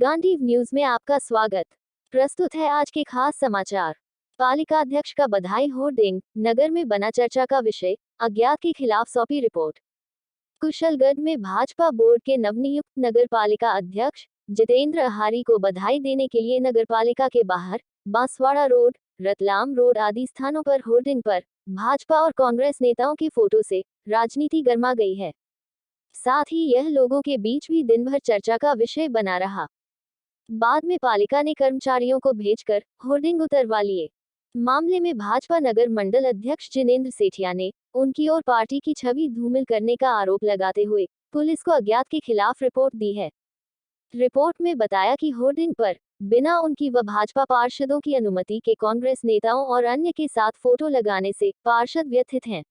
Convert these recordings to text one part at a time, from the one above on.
Gandhi news में आपका स्वागत। प्रस्तुत है आज के खास समाचार। पालिका अध्यक्ष का बधाई होर्डिंग, नगर में बना चर्चा का विषय, अज्ञात के खिलाफ सौंपी रिपोर्ट। कुशलगढ़ में भाजपा बोर्ड के नवनियुक्त नगर पालिका अध्यक्ष जितेंद्र अहारी को बधाई देने के लिए नगर पालिका के बाहर बांसवाड़ा रोड, रतलाम रोड आदि स्थानों पर होर्डिंग पर भाजपा और कांग्रेस नेताओं की फोटो से राजनीति गर्मा गई है। साथ ही यह लोगों के बीच भी दिन भर चर्चा का विषय बना रहा। बाद में पालिका ने कर्मचारियों को भेजकर होर्डिंग उतरवा लिए। मामले में भाजपा नगर मंडल अध्यक्ष जिनेंद्र सेठिया ने उनकी और पार्टी की छवि धूमिल करने का आरोप लगाते हुए पुलिस को अज्ञात के खिलाफ रिपोर्ट दी है। रिपोर्ट में बताया कि होर्डिंग पर बिना उनकी व भाजपा पार्षदों की अनुमति के कांग्रेस नेताओं और अन्य के साथ फोटो लगाने से पार्षद व्यथित हैं।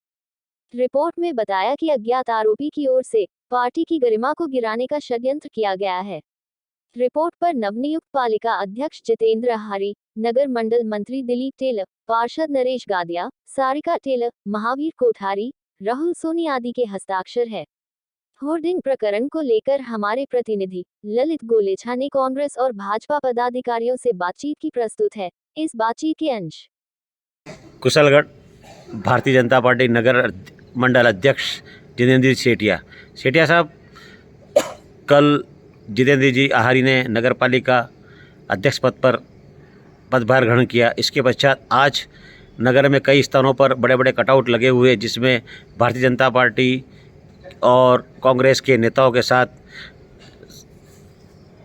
रिपोर्ट में बताया कि अज्ञात आरोपी की ओर से पार्टी की गरिमा को गिराने का षड्यंत्र किया गया है। रिपोर्ट पर नवनियुक्त पालिका अध्यक्ष जितेंद्र अहारी, नगर मंडल मंत्री दिलीप टेलर, पार्षद नरेश गादिया, सारिका टेलर, महावीर कोठारी, राहुल सोनी आदि के हस्ताक्षर है। होर्डिंग प्रकरण को लेकर हमारे प्रतिनिधि ललित गोलेछा ने कांग्रेस और भाजपा पदाधिकारियों से बातचीत की। प्रस्तुत है इस बातचीत के अंश। कुशलगढ़ भारतीय जनता पार्टी नगर मंडल अध्यक्ष जितेंद्र सेठिया साहब, कल जितेंद्र जी आहारी ने नगर पालिका अध्यक्ष पद पर पदभार ग्रहण किया। इसके पश्चात आज नगर में कई स्थानों पर बड़े बड़े कटआउट लगे हुए, जिसमें भारतीय जनता पार्टी और कांग्रेस के नेताओं के साथ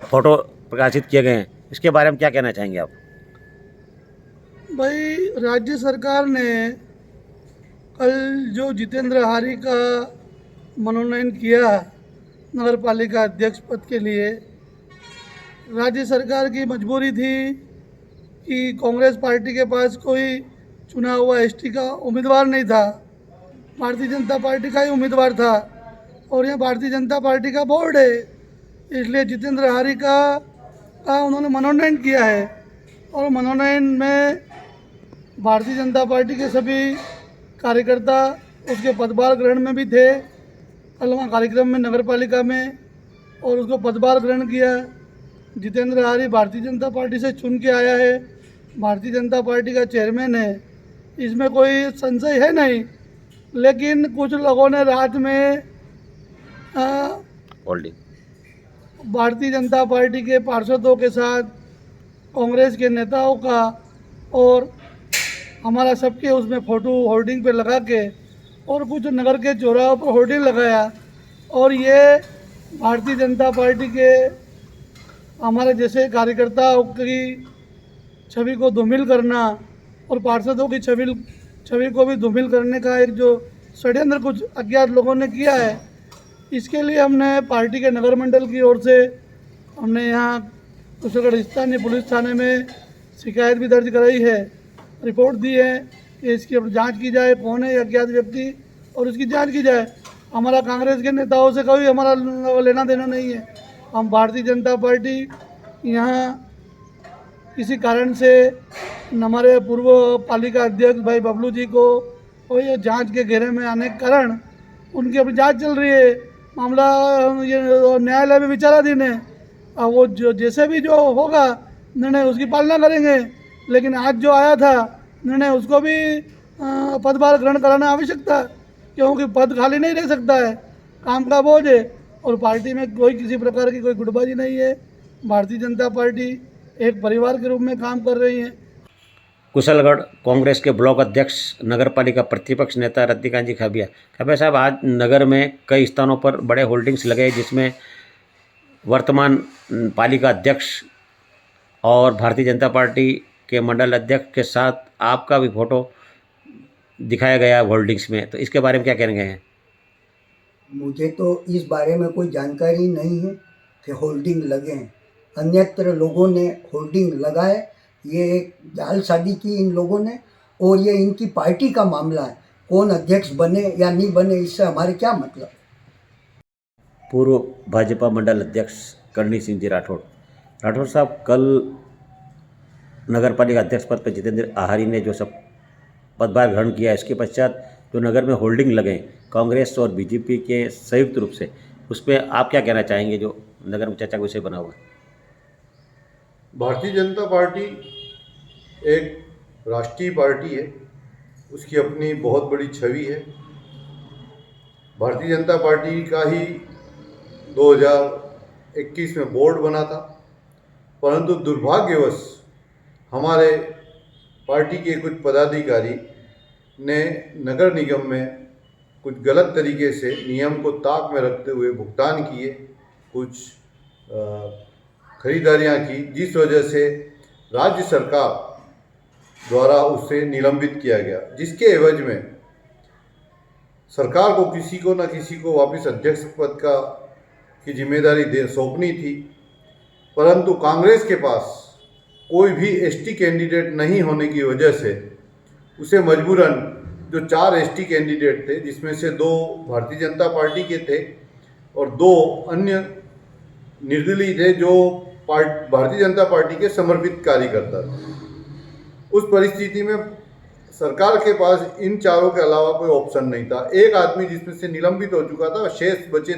फोटो प्रकाशित किए गए हैं। इसके बारे में क्या कहना चाहेंगे आप? भाई, राज्य सरकार ने कल जो जितेंद्र आहारी का मनोनयन किया नगर पालिका अध्यक्ष पद के लिए, राज्य सरकार की मजबूरी थी कि कांग्रेस पार्टी के पास कोई चुना हुआ एसटी का उम्मीदवार नहीं था, भारतीय जनता पार्टी का ही उम्मीदवार था और यह भारतीय जनता पार्टी का बोर्ड है, इसलिए जितेंद्र आहारी का उन्होंने मनोनयन किया है। और मनोनयन में भारतीय जनता पार्टी के सभी कार्यकर्ता उसके पदभार ग्रहण में भी थे, कल वहाँ कार्यक्रम में नगर पालिका में, और उसको पदभार ग्रहण किया। जितेंद्र आहारी भारतीय जनता पार्टी से चुन के आया है, भारतीय जनता पार्टी का चेयरमैन है, इसमें कोई संशय है नहीं। लेकिन कुछ लोगों ने रात में भारतीय जनता पार्टी के पार्षदों के साथ कांग्रेस के नेताओं का और हमारा सबके उसमें फोटो होर्डिंग पे लगा के और कुछ नगर के चौराहों पर होर्डिंग लगाया, और ये भारतीय जनता पार्टी के हमारे जैसे कार्यकर्ताओं की छवि को धूमिल करना और पार्षदों की छवि को भी धूमिल करने का एक जो षड्यंत्र कुछ अज्ञात लोगों ने किया है, इसके लिए हमने पार्टी के नगर मंडल की ओर से हमने यहाँ कुशलगढ़ स्थानीय पुलिस थाने में शिकायत भी दर्ज कराई है, रिपोर्ट दी है कि इसकी जांच की जाए, कौन है अज्ञात व्यक्ति, और उसकी जांच की जाए। हमारा कांग्रेस के नेताओं से कोई हमारा लेना देना नहीं है। हम भारतीय जनता पार्टी यहाँ किसी कारण से हमारे पूर्व पालिका अध्यक्ष भाई बबलू जी को कोई जांच के घेरे में आने के कारण उनकी अभी जांच चल रही है, मामला ये न्यायालय में विचाराधीन है। अब वो जो जैसे भी जो होगा निर्णय उसकी पालना करेंगे, लेकिन आज जो आया था निर्णय उसको भी पदभार ग्रहण कराना आवश्यक था, क्योंकि पद खाली नहीं रह सकता है, काम का बोझ है और पार्टी में कोई किसी प्रकार की कोई गुटबाजी नहीं है। भारतीय जनता पार्टी एक परिवार के रूप में काम कर रही है। कुशलगढ़ कांग्रेस के ब्लॉक अध्यक्ष नगर पालिका प्रतिपक्ष नेता रतिकांत जी खाबिया साहब, आज नगर में कई स्थानों पर बड़े होल्डिंग्स लगे, जिसमें वर्तमान पालिका अध्यक्ष और भारतीय जनता पार्टी के मंडल अध्यक्ष के साथ आपका भी फोटो दिखाया गया होल्डिंग्स में, तो इसके बारे में क्या कहने हैं? मुझे तो इस बारे में कोई जानकारी नहीं है कि होल्डिंग लगे हैं। अन्यत्र लोगों ने होल्डिंग लगाए, ये एक जालसाजी की इन लोगों ने, और ये इनकी पार्टी का मामला है। कौन अध्यक्ष बने या नहीं बने, इससे हमारे क्या मतलब। पूर्व भाजपा मंडल अध्यक्ष करणी सिंह जी राठौड़ साहब, कल नगर पालिका अध्यक्ष पद पर जितेंद्र आहारी ने जो सब पदभार ग्रहण किया, इसके पश्चात जो नगर में होल्डिंग लगे कांग्रेस और बीजेपी के संयुक्त रूप से, उस पर आप क्या कहना चाहेंगे जो नगर में चर्चा का विषय बना हुआ है? भारतीय जनता पार्टी एक राष्ट्रीय पार्टी है, उसकी अपनी बहुत बड़ी छवि है। भारतीय जनता पार्टी का ही 2021 में बोर्ड बना था, परंतु दुर्भाग्यवश हमारे पार्टी के कुछ पदाधिकारी ने नगर निगम में कुछ गलत तरीके से नियम को ताक में रखते हुए भुगतान किए, कुछ खरीदारियां की, जिस वजह से राज्य सरकार द्वारा उसे निलंबित किया गया, जिसके एवज में सरकार को किसी को न किसी को वापस अध्यक्ष पद की जिम्मेदारी सौंपनी थी। परंतु कांग्रेस के पास कोई भी एसटी कैंडिडेट नहीं होने की वजह से उसे मजबूरन जो 4 एसटी कैंडिडेट थे, जिसमें से 2 भारतीय जनता पार्टी के थे और 2 अन्य निर्दलीय थे जो भारतीय जनता पार्टी के समर्पित कार्यकर्ता थे। उस परिस्थिति में सरकार के पास इन चारों के अलावा कोई ऑप्शन नहीं था। एक आदमी जिसमें से निलंबित हो चुका था, शेष बचे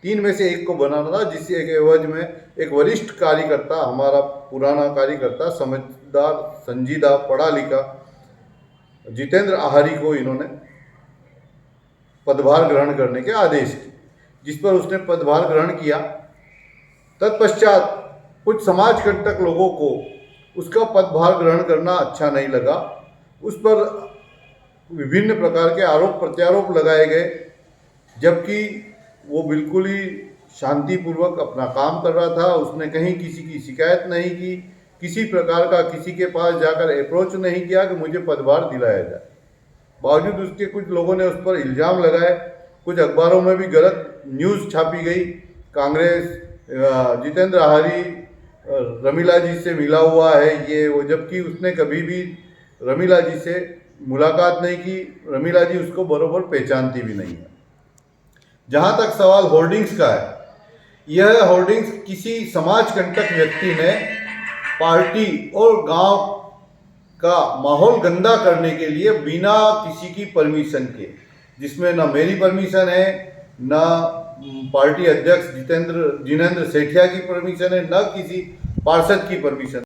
3 में से एक को बनाना था, जिससे एक एवज में एक वरिष्ठ कार्यकर्ता, हमारा पुराना कार्यकर्ता, समझदार, संजीदा, पढ़ा लिखा जितेंद्र आहारी को इन्होंने पदभार ग्रहण करने के आदेश किए, जिस पर उसने पदभार ग्रहण किया। तत्पश्चात कुछ समाज कंटक लोगों को उसका पदभार ग्रहण करना अच्छा नहीं लगा, उस पर विभिन्न प्रकार के आरोप प्रत्यारोप लगाए गए, जबकि वो बिल्कुल ही शांतिपूर्वक अपना काम कर रहा था। उसने कहीं किसी की शिकायत नहीं की, किसी प्रकार का किसी के पास जाकर अप्रोच नहीं किया कि मुझे पदभार दिलाया जाए। बावजूद उसके कुछ लोगों ने उस पर इल्ज़ाम लगाए, कुछ अखबारों में भी गलत न्यूज़ छापी गई। कांग्रेस जितेंद्र आहारी रमीला जी से मिला हुआ है ये वो, जबकि उसने कभी भी रमीला जी से मुलाकात नहीं की। रमीला जी उसको बरोबर पहचानती भी नहीं है। जहाँ तक सवाल होर्डिंग्स का है, यह होर्डिंग्स किसी समाज कंटक व्यक्ति ने पार्टी और गांव का माहौल गंदा करने के लिए बिना किसी की परमिशन के, जिसमें न मेरी परमिशन है, न पार्टी अध्यक्ष जिनेंद्र सेठिया की परमिशन है, न किसी पार्षद की परमिशन।